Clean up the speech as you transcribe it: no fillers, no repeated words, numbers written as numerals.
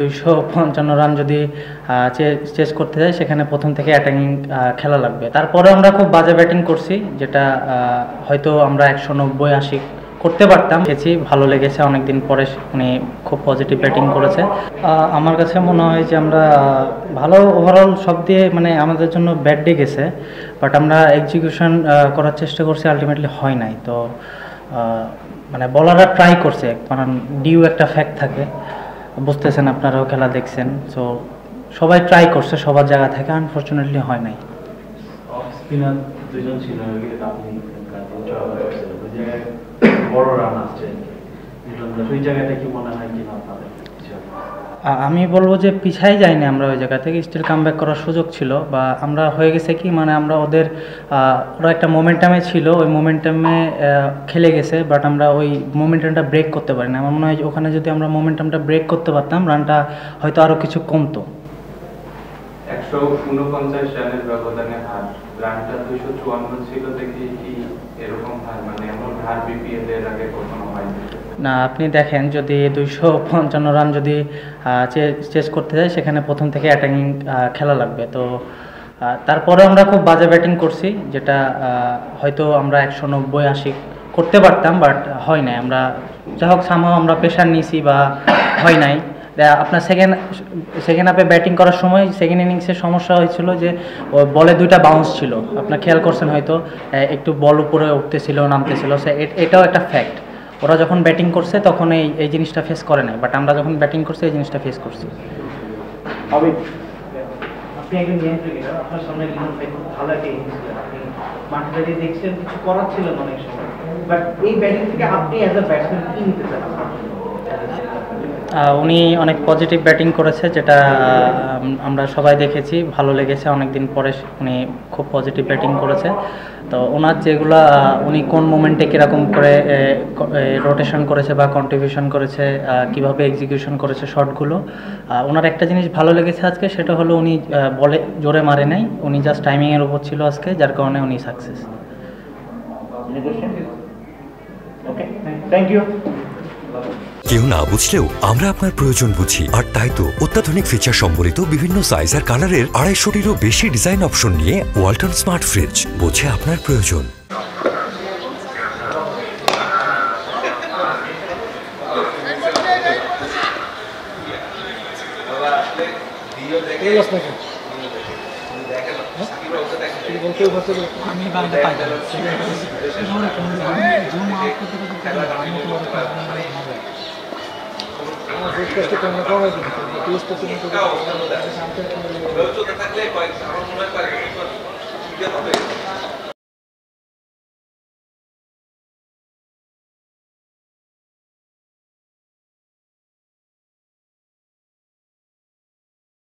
255 run যদি chess করতে যাই সেখানে প্রথম থেকে অ্যাটাকিং খেলা লাগবে। তারপরে আমরা খুব বাজে ব্যাটিং করছি, যেটা হয়তো আমরা 190-80 করতে পারতাম। ভালো লেগেছে, অনেকদিন পরে উনি খুব পজিটিভ ব্যাটিং করেছে। আমার কাছে মনে হয় যে আমরা ভালো ওভারঅল সব দিয়ে মানে আমাদের জন্য ব্যাড ডে গেছে, বাট আমরা এক্সিকিউশন করার চেষ্টা করছি, আলটিমেটলি হয় নাই। তো মানে বলাররা ট্রাই করছে, কারণ ডিউ একটা ফ্যাক্ট থাকে, বুঝতেছেন, আপনারাও খেলা দেখছেন। সো সবাই ট্রাই করছে সবার জায়গা থেকে, আনফর্চুনেটলি হয় নাই। স্পিনার দুইজন ছিল, আপনি বড় রান আসছে, ওই জায়গাটা কি মনে হয় কিনা আপনাদের? আমি বলবো যে পিছাই যায়নি আমরা ওই জায়গা থেকে, স্টিল কামব্যাক করার সুযোগ ছিল, বা আমরা হয়ে গেছে কি মানে আমরা ওরা একটা মোমেন্টামে ছিল, ওই মোমেন্টামে খেলে গেছে, বাট আমরা ওই মোমেন্টামটা ব্রেক করতে পারি না। আমার মনে হয় ওখানে যদি আমরা মোমেন্টামটা ব্রেক করতে পারতাম, রানটা হয়তো আরও কিছু কমতো। 149 রানের ব্যবধানে হার, রানটা 254 ছিল দেখি কি এরকম হার, মানে এমন হার বিপিএল এর আগে কখনো হয়নি না। আপনি দেখেন, যদি 255 রান যদি চেস করতে যাই সেখানে প্রথম থেকে অ্যাটাকিং খেলা লাগবে। তো তারপরে আমরা খুব বাজে ব্যাটিং করছি, যেটা হয়তো আমরা 190-80 করতে পারতাম, বাট হয় নাই। আমরা যাই হোক সামহাও আমরা প্রেশার নিয়েছি বা হয় নাই। আপনার সেকেন্ড হাফে ব্যাটিং করার সময় সেকেন্ড ইনিংসের সমস্যা হয়েছিল যে বলে 2টা বাউন্স ছিল, আপনার খেয়াল করছেন হয়তো, একটু বল উপরে উঠতেছিল নামতেছিল, এটাও একটা ফ্যাক্ট। ওরা যখন ব্যাটিং করছে তখন এই জিনিসটা ফেস করে নাই, বাট আমরা যখন ব্যাটিং করছি এই জিনিসটা ফেস করছি। আপনি একজন নিয়ন্ত্রক, আপনার সামনে ভালো একটা ইনিংস, আপনি মাঠে দাঁড়িয়ে দেখছেন কিছু করার ছিল অনেক সময়, বাট এই ব্যাটিং থেকে আপনি অ্যাজ আ ব্যাটসম্যান কি নিতে চান? উনি অনেক পজিটিভ ব্যাটিং করেছে, যেটা আমরা সবাই দেখেছি, ভালো লেগেছে, অনেকদিন পরে উনি খুব পজিটিভ ব্যাটিং করেছে। তো ওনার যেগুলা উনি কোন মোমেন্টে কীরকম করে রোটেশন করেছে বা কন্ট্রিবিউশন করেছে, কিভাবে এক্সিকিউশন করেছে শটগুলো, ওনার একটা জিনিস ভালো লেগেছে আজকে, সেটা হলো উনি বলে জোরে মারে নাই, উনি জাস্ট টাইমিংয়ের উপর ছিল আজকে, যার কারণে উনি সাকসেস। Okay, thank you. কেউ না বুঝলেও আমরা আপনার প্রয়োজন বুঝি, আর তাই তো অত্যাধুনিক ফিচার সম্বলিত বিভিন্ন সাইজ আর কালারের 250-টিরও বেশি ডিজাইন অপশন নিয়ে ওয়ালটন স্মার্ট ফ্রিজ বোঝে আপনার প্রয়োজন। থাকলে